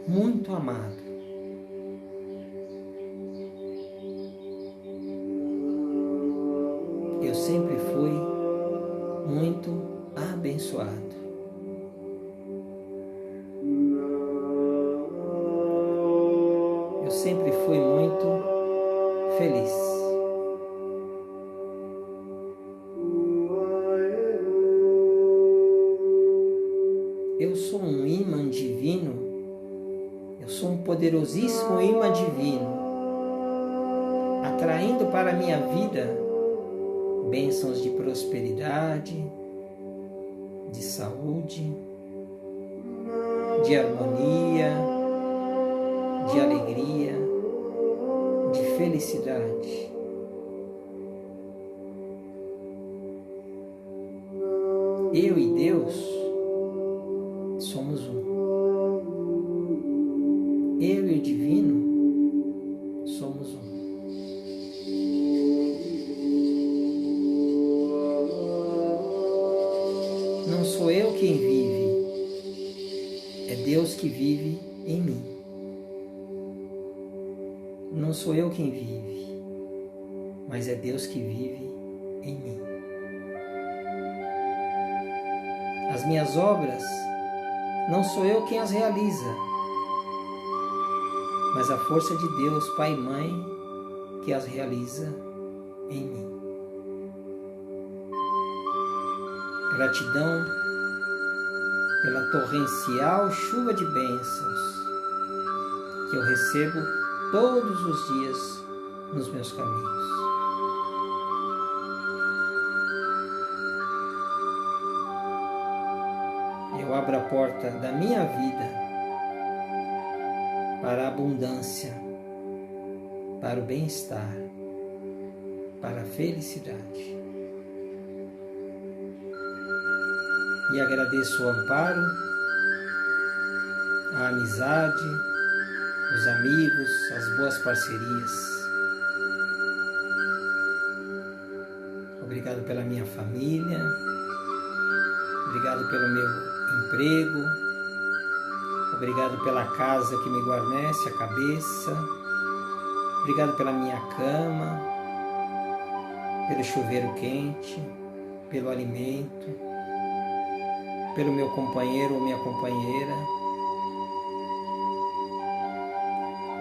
muito amado. Eu sempre fui muito abençoado. Eu sempre fui muito feliz. Eu sou um imã divino, eu sou um poderosíssimo imã divino, atraindo para a minha vida bênçãos de prosperidade, de saúde, de harmonia, de alegria, de felicidade. Eu e Deus somos um. Eu e o divino somos um. Não sou eu quem vive, é Deus que vive em mim. Não sou eu quem vive, mas é Deus que vive em mim. As minhas obras, não sou eu quem as realiza, mas a força de Deus, Pai e Mãe, que as realiza em mim. Gratidão pela torrencial chuva de bênçãos que eu recebo todos os dias nos meus caminhos. Eu abro a porta da minha vida para a abundância, para o bem-estar, para a felicidade. E agradeço o amparo, a amizade, os amigos, as boas parcerias. Obrigado pela minha família, obrigado pelo meu emprego, obrigado pela casa que me guarnece a cabeça, obrigado pela minha cama, pelo chuveiro quente, pelo alimento, pelo meu companheiro ou minha companheira.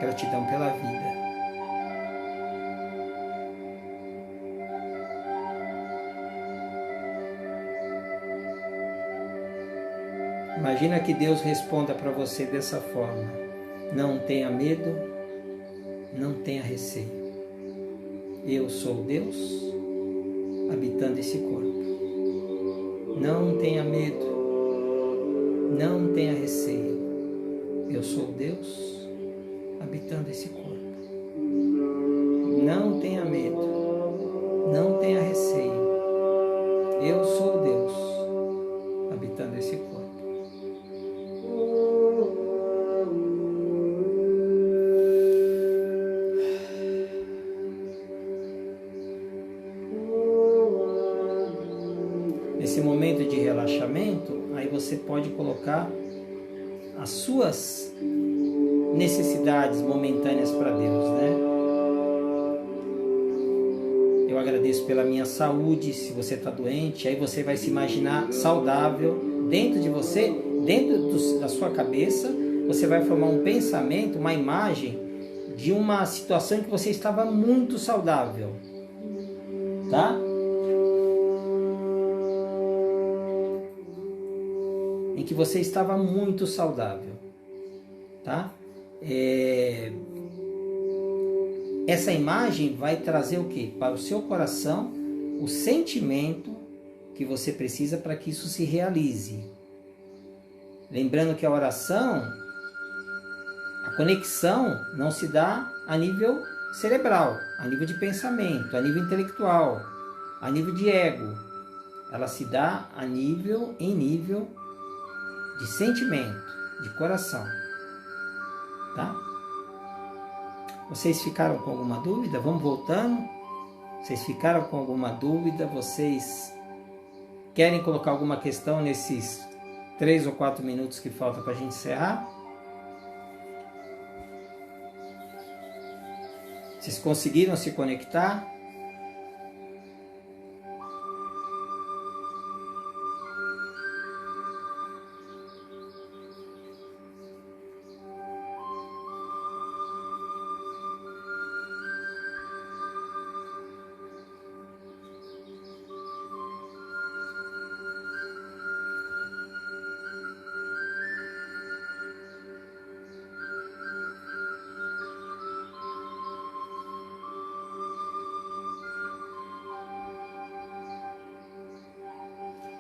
Gratidão pela vida. Imagina que Deus responda para você dessa forma: não tenha medo, não tenha receio. Eu sou Deus habitando esse corpo. Não tenha medo, não tenha receio. Eu sou Deus habitando esse corpo. Não tenha medo, não tenha receio. Eu sou Deus habitando esse corpo. Nesse momento de relaxamento, aí você pode colocar as suas necessidades momentâneas para Deus, né? Eu agradeço pela minha saúde. Se você está doente, aí você vai se imaginar saudável dentro de você, da sua cabeça. Você vai formar um pensamento, uma imagem de uma situação em que você estava muito saudável, tá? Em que você estava muito saudável, tá? Essa imagem vai trazer o quê? Para o seu coração o sentimento que você precisa para que isso se realize. Lembrando que a oração, a conexão não se dá a nível cerebral, a nível de pensamento, a nível intelectual, a nível de ego. Ela se dá em nível de sentimento, de coração, tá? Vocês ficaram com alguma dúvida? Vamos voltando? Vocês ficaram com alguma dúvida? Vocês querem colocar alguma questão nesses 3 ou 4 minutos que falta para a gente encerrar? Vocês conseguiram se conectar?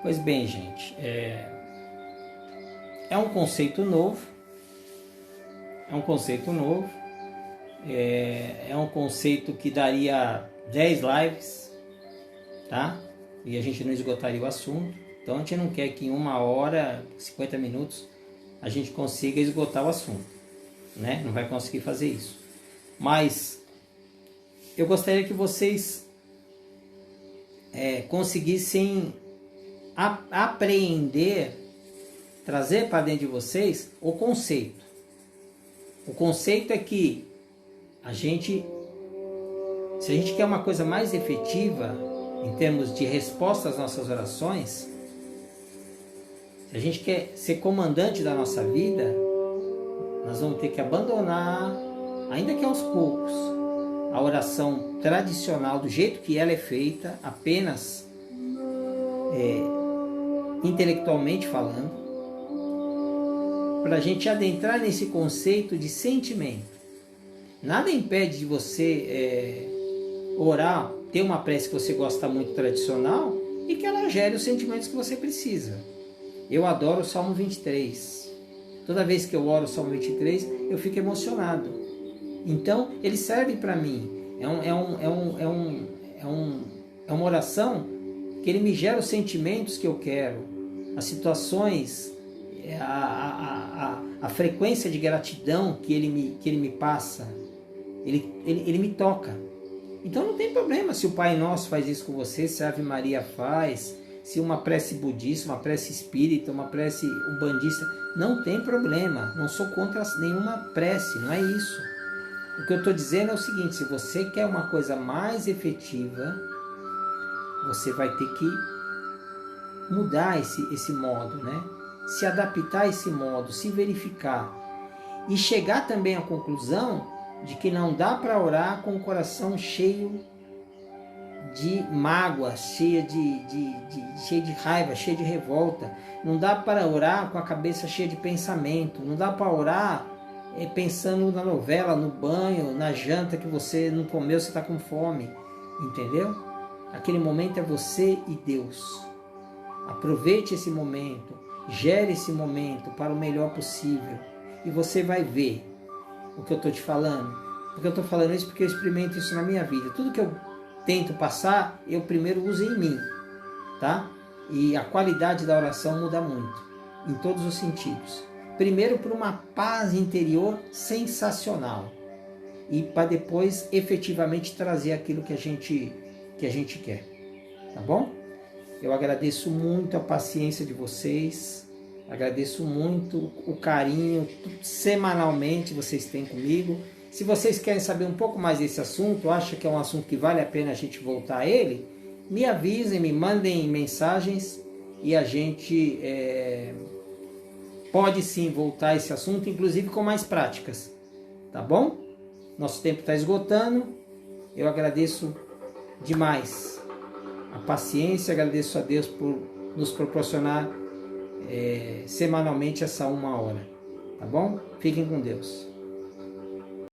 Pois bem, gente, é um conceito novo, é um conceito que daria 10 lives, tá? E a gente não esgotaria o assunto. Então a gente não quer que em 1 hora, 50 minutos, a gente consiga esgotar o assunto, né? Não vai conseguir fazer isso. Mas eu gostaria que vocês conseguissem apreender, trazer para dentro de vocês o conceito. O conceito é que se a gente quer uma coisa mais efetiva em termos de resposta às nossas orações, se a gente quer ser comandante da nossa vida, nós vamos ter que abandonar, ainda que aos poucos, a oração tradicional do jeito que ela é feita, apenas intelectualmente falando, para a gente adentrar nesse conceito de sentimento. Nada impede de você orar, ter uma prece que você gosta muito tradicional e que ela gere os sentimentos que você precisa. Eu adoro o Salmo 23. Toda vez que eu oro o Salmo 23, eu fico emocionado. Então, ele serve para mim. É uma oração que ele me gera os sentimentos que eu quero, as situações, a frequência de gratidão que ele me passa, ele me toca. Então não tem problema se o Pai Nosso faz isso com você, se a Ave Maria faz, se uma prece budista, uma prece espírita, uma prece umbandista, não tem problema, não sou contra nenhuma prece, não é isso. O que eu estou dizendo é o seguinte: se você quer uma coisa mais efetiva, você vai ter que mudar esse modo, né? Se adaptar a esse modo, se verificar e chegar também à conclusão de que não dá para orar com o coração cheio de mágoa, cheio de raiva, cheio de revolta. Não dá para orar com a cabeça cheia de pensamento. Não dá para orar pensando na novela, no banho, na janta que você não comeu, você está com fome. Entendeu? Aquele momento é você e Deus. Aproveite esse momento, gere esse momento para o melhor possível e você vai ver o que eu estou te falando. Porque eu estou falando isso porque eu experimento isso na minha vida. Tudo que eu tento passar, eu primeiro uso em mim, tá? E a qualidade da oração muda muito, em todos os sentidos. Primeiro por uma paz interior sensacional e para depois efetivamente trazer aquilo que a gente quer, tá bom? Eu agradeço muito a paciência de vocês, agradeço muito o carinho semanalmente vocês têm comigo. Se vocês querem saber um pouco mais desse assunto, acham que é um assunto que vale a pena a gente voltar a ele, me avisem, me mandem mensagens e a gente pode sim voltar a esse assunto, inclusive com mais práticas, tá bom? Nosso tempo está esgotando, eu agradeço demais a paciência, agradeço a Deus por nos proporcionar semanalmente essa 1 hora, tá bom? Fiquem com Deus.